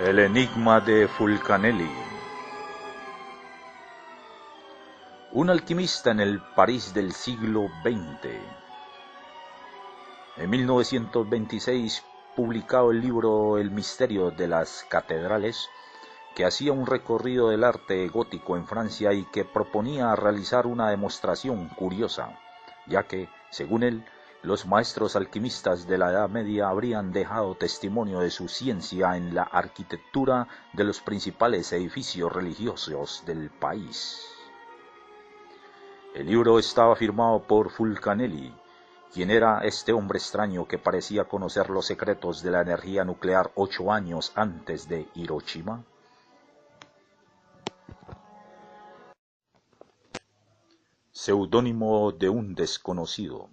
El enigma de Fulcanelli. Un alquimista en el París del siglo XX. En 1926 publicado el libro El misterio de las catedrales, que hacía un recorrido del arte gótico en Francia y que proponía realizar una demostración curiosa, ya que, según él, los maestros alquimistas de la Edad Media habrían dejado testimonio de su ciencia en la arquitectura de los principales edificios religiosos del país. El libro estaba firmado por Fulcanelli, quien era este hombre extraño que parecía conocer los secretos de la energía nuclear 8 años antes de Hiroshima. Seudónimo de un desconocido.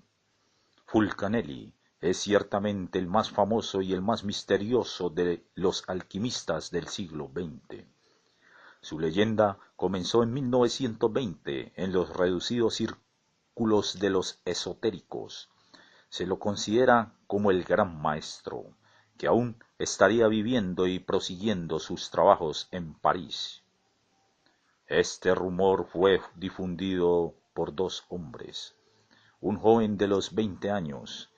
Fulcanelli es ciertamente el más famoso y el más misterioso de los alquimistas del siglo XX. Su leyenda comenzó en 1920 en los reducidos círculos de los esotéricos. Se lo considera como el gran maestro, que aún estaría viviendo y prosiguiendo sus trabajos en París. Este rumor fue difundido por 2 hombres. Un joven de los 20 años,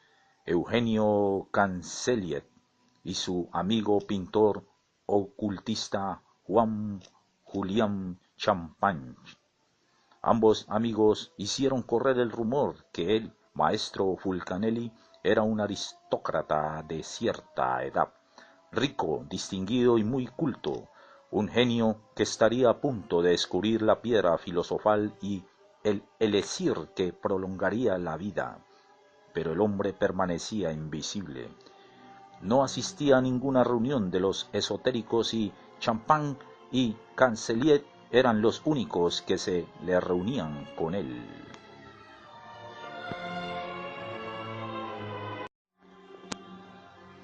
Eugenio Cancelliet, y su amigo pintor ocultista Juan Julián Champagne. Ambos amigos hicieron correr el rumor que el maestro Fulcanelli era un aristócrata de cierta edad, rico, distinguido y muy culto, un genio que estaría a punto de descubrir la piedra filosofal y el elixir que prolongaría la vida, pero el hombre permanecía invisible. No asistía a ninguna reunión de los esotéricos y Champagne y Cancelliet eran los únicos que se le reunían con él.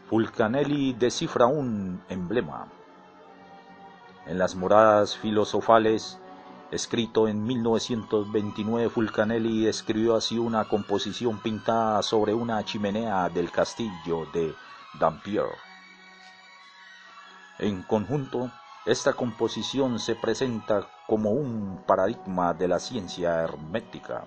Fulcanelli descifra un emblema. En las moradas filosofales, escrito en 1929, Fulcanelli escribió así una composición pintada sobre una chimenea del castillo de Dampierre. En conjunto, esta composición se presenta como un paradigma de la ciencia hermética.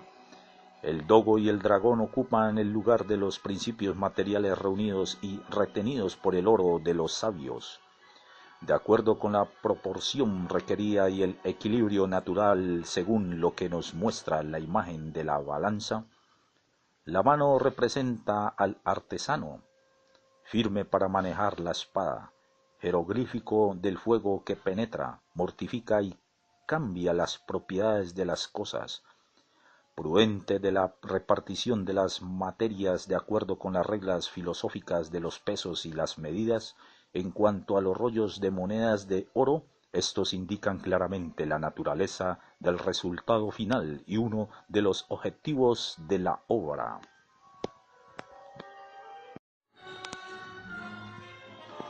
El dogo y el dragón ocupan el lugar de los principios materiales reunidos y retenidos por el oro de los sabios. De acuerdo con la proporción requerida y el equilibrio natural según lo que nos muestra la imagen de la balanza, la mano representa al artesano, firme para manejar la espada, jeroglífico del fuego que penetra, mortifica y cambia las propiedades de las cosas, prudente de la repartición de las materias de acuerdo con las reglas filosóficas de los pesos y las medidas. En cuanto a los rollos de monedas de oro, estos indican claramente la naturaleza del resultado final y uno de los objetivos de la obra.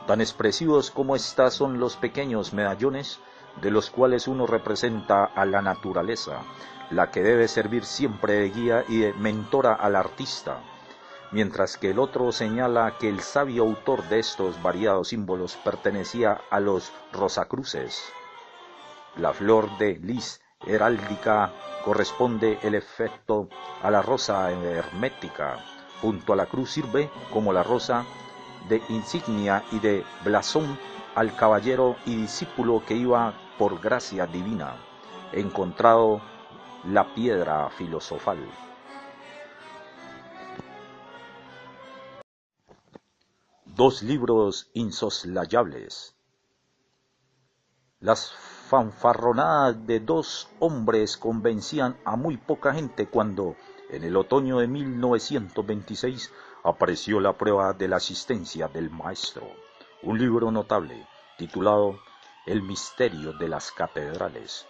Tan expresivos como estas son los pequeños medallones, de los cuales uno representa a la naturaleza, la que debe servir siempre de guía y de mentora al artista, mientras que el otro señala que el sabio autor de estos variados símbolos pertenecía a los Rosacruces. La flor de lis heráldica corresponde el efecto a la rosa hermética, junto a la cruz sirve como la rosa de insignia y de blasón al caballero y discípulo que iba por gracia divina, encontrado la piedra filosofal. Dos libros insoslayables. Las fanfarronadas de 2 hombres convencían a muy poca gente cuando, en el otoño de 1926, apareció la prueba de la existencia del maestro, un libro notable, titulado El misterio de las catedrales,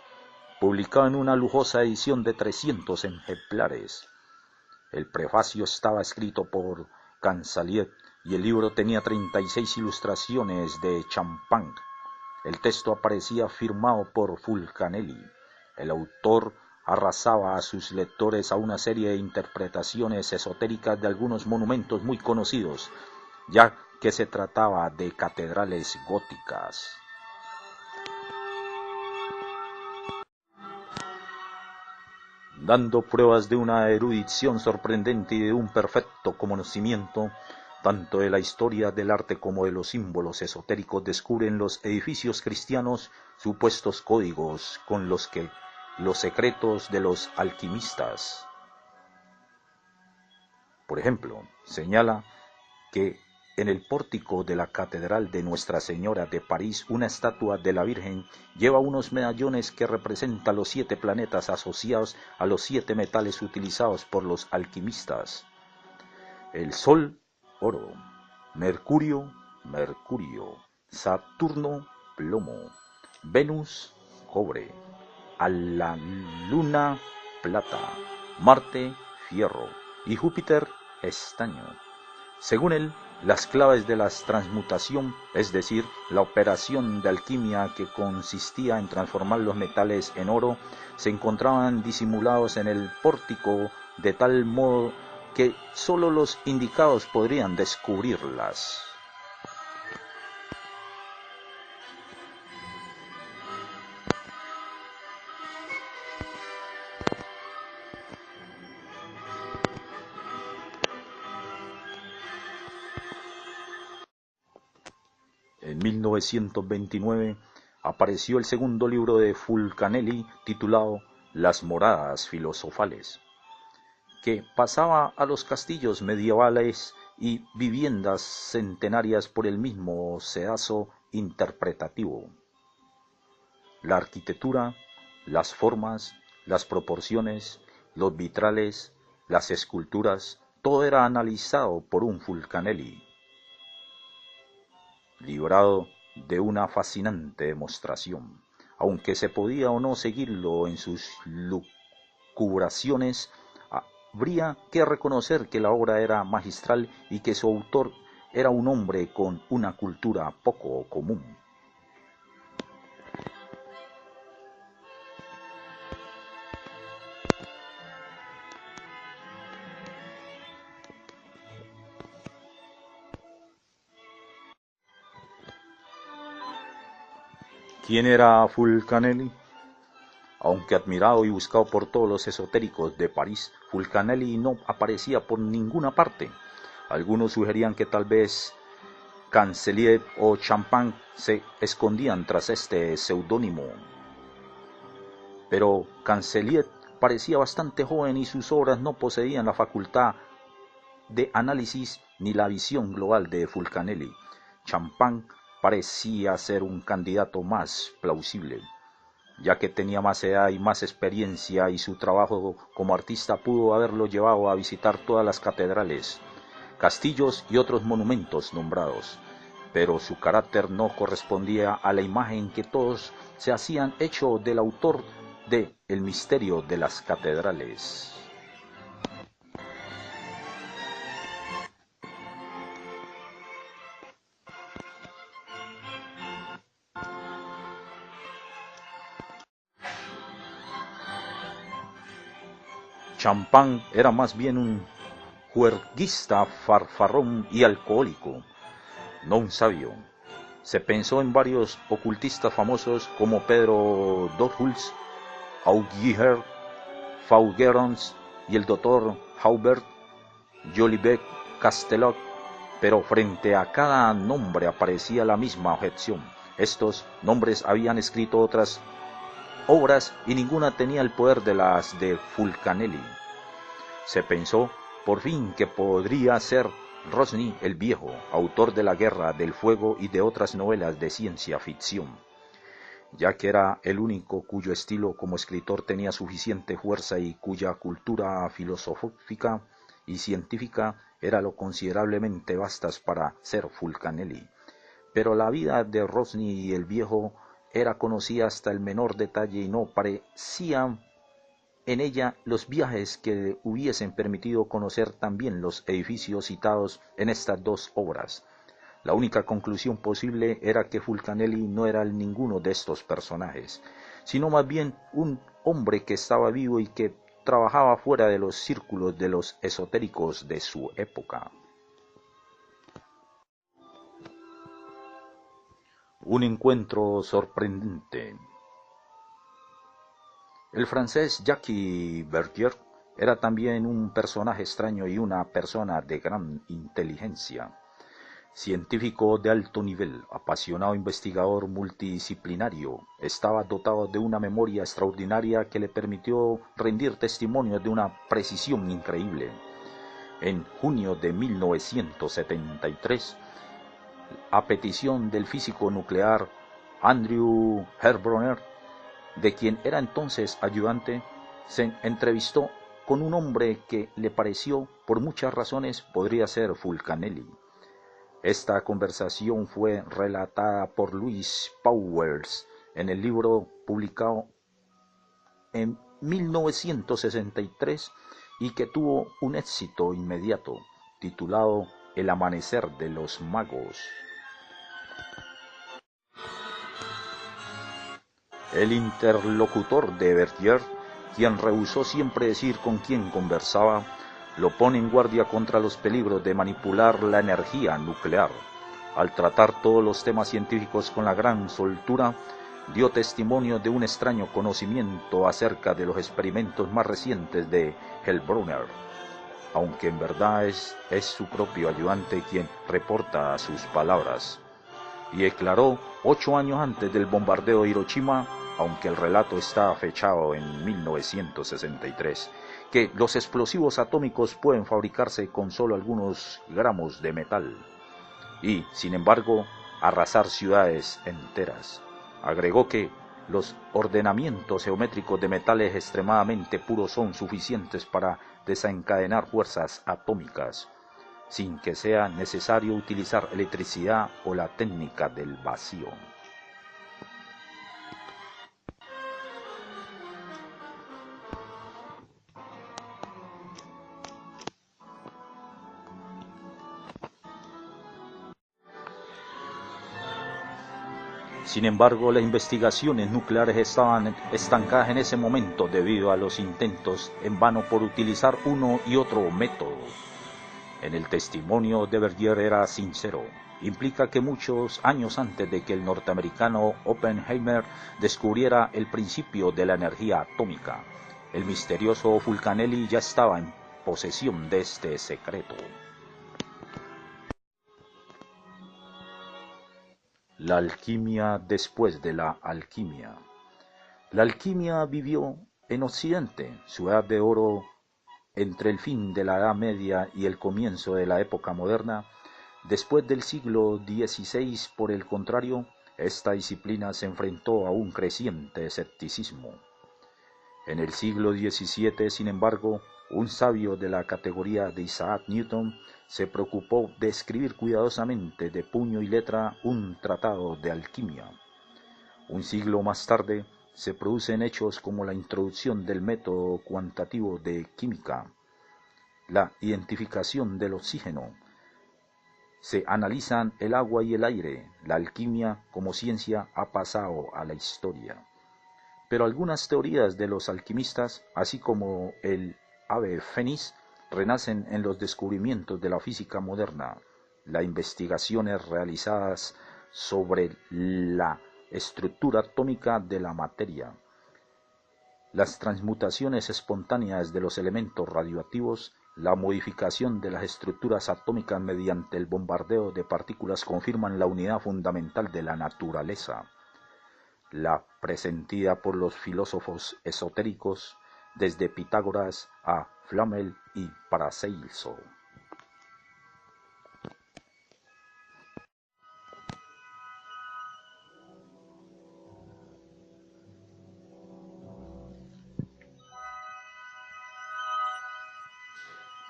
publicado en una lujosa edición de 300 ejemplares. El prefacio estaba escrito por Cancelliet y el libro tenía 36 ilustraciones de Champagne. El texto aparecía firmado por Fulcanelli. El autor arrasaba a sus lectores a una serie de interpretaciones esotéricas de algunos monumentos muy conocidos, ya que se trataba de catedrales góticas. Dando pruebas de una erudición sorprendente y de un perfecto conocimiento, tanto de la historia del arte como de los símbolos esotéricos, descubren los edificios cristianos supuestos códigos con los que los secretos de los alquimistas. Por ejemplo, señala que en el pórtico de la Catedral de Nuestra Señora de París, una estatua de la Virgen lleva unos medallones que representan los 7 planetas asociados a los 7 metales utilizados por los alquimistas. El Sol, oro; Mercurio, mercurio; Saturno, plomo; Venus, cobre; a la Luna, plata; Marte, fierro; y Júpiter, estaño. Según él, las claves de la transmutación, es decir, la operación de alquimia que consistía en transformar los metales en oro, se encontraban disimulados en el pórtico de tal modo que sólo los indicados podrían descubrirlas. En 1929 apareció el segundo libro de Fulcanelli titulado Las moradas filosofales, que pasaba a los castillos medievales y viviendas centenarias por el mismo sedazo interpretativo. La arquitectura, las formas, las proporciones, los vitrales, las esculturas, todo era analizado por un Fulcanelli, librado de una fascinante demostración. Aunque se podía o no seguirlo en sus lucubraciones, habría que reconocer que la obra era magistral y que su autor era un hombre con una cultura poco común. ¿Quién era Fulcanelli? Aunque admirado y buscado por todos los esotéricos de París, Fulcanelli no aparecía por ninguna parte. Algunos sugerían que tal vez Cancellier o Champagne se escondían tras este seudónimo. Pero Cancellier parecía bastante joven y sus obras no poseían la facultad de análisis ni la visión global de Fulcanelli. Champagne parecía ser un candidato más plausible, ya que tenía más edad y más experiencia, y su trabajo como artista pudo haberlo llevado a visitar todas las catedrales, castillos y otros monumentos nombrados, pero su carácter no correspondía a la imagen que todos se hacían hecho del autor de El misterio de las catedrales. Champagne era más bien un juerguista farfarrón y alcohólico, no un sabio. Se pensó en varios ocultistas famosos como Pedro Dollhuis, Augier, Faugerons y el doctor Haubert, Jolivet Castelot, pero frente a cada nombre aparecía la misma objeción. Estos nombres habían escrito otras obras y ninguna tenía el poder de las de Fulcanelli. Se pensó, por fin, que podría ser Rosny el Viejo, autor de La Guerra del Fuego y de otras novelas de ciencia ficción, ya que era el único cuyo estilo como escritor tenía suficiente fuerza y cuya cultura filosófica y científica era lo considerablemente vastas para ser Fulcanelli. Pero la vida de Rosny el Viejo era conocida hasta el menor detalle y no parecía en ella los viajes que hubiesen permitido conocer también los edificios citados en estas dos obras. La única conclusión posible era que Fulcanelli no era ninguno de estos personajes, sino más bien un hombre que estaba vivo y que trabajaba fuera de los círculos de los esotéricos de su época. Un encuentro sorprendente. El francés Jacques Verdier era también un personaje extraño y una persona de gran inteligencia. Científico de alto nivel, apasionado investigador multidisciplinario, estaba dotado de una memoria extraordinaria que le permitió rendir testimonio de una precisión increíble. En junio de 1973, a petición del físico nuclear Andrew Herbrunner, de quien era entonces ayudante, se entrevistó con un hombre que le pareció, por muchas razones, podría ser Fulcanelli. Esta conversación fue relatada por Louis Powers en el libro publicado en 1963 y que tuvo un éxito inmediato, titulado El amanecer de los magos. El interlocutor de Verdier, quien rehusó siempre decir con quién conversaba, lo pone en guardia contra los peligros de manipular la energía nuclear. Al tratar todos los temas científicos con la gran soltura, dio testimonio de un extraño conocimiento acerca de los experimentos más recientes de Herbrunner, aunque en verdad es su propio ayudante quien reporta sus palabras. Y declaró 8 años antes del bombardeo de Hiroshima, aunque el relato está fechado en 1963, que los explosivos atómicos pueden fabricarse con solo algunos gramos de metal y, sin embargo, arrasar ciudades enteras. Agregó que los ordenamientos geométricos de metales extremadamente puros son suficientes para desencadenar fuerzas atómicas, sin que sea necesario utilizar electricidad o la técnica del vacío. Sin embargo, las investigaciones nucleares estaban estancadas en ese momento debido a los intentos en vano por utilizar uno y otro método. En el testimonio de Verdier era sincero. Implica que muchos años antes de que el norteamericano Oppenheimer descubriera el principio de la energía atómica, el misterioso Fulcanelli ya estaba en posesión de este secreto. La alquimia después de la alquimia. La alquimia vivió en Occidente su edad de oro entre el fin de la Edad Media y el comienzo de la época moderna. Después del siglo XVI, por el contrario, esta disciplina se enfrentó a un creciente escepticismo. En el siglo XVII, sin embargo, un sabio de la categoría de Isaac Newton se preocupó de escribir cuidadosamente de puño y letra un tratado de alquimia. Un siglo más tarde, se producen hechos como la introducción del método cuantitativo de química, la identificación del oxígeno, se analizan el agua y el aire. La alquimia como ciencia ha pasado a la historia. Pero algunas teorías de los alquimistas, así como el ave fénix, renacen en los descubrimientos de la física moderna, las investigaciones realizadas sobre la estructura atómica de la materia, las transmutaciones espontáneas de los elementos radioactivos, la modificación de las estructuras atómicas mediante el bombardeo de partículas confirman la unidad fundamental de la naturaleza, la presentida por los filósofos esotéricos desde Pitágoras a Flamel y Paracelso.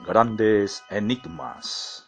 Grandes enigmas.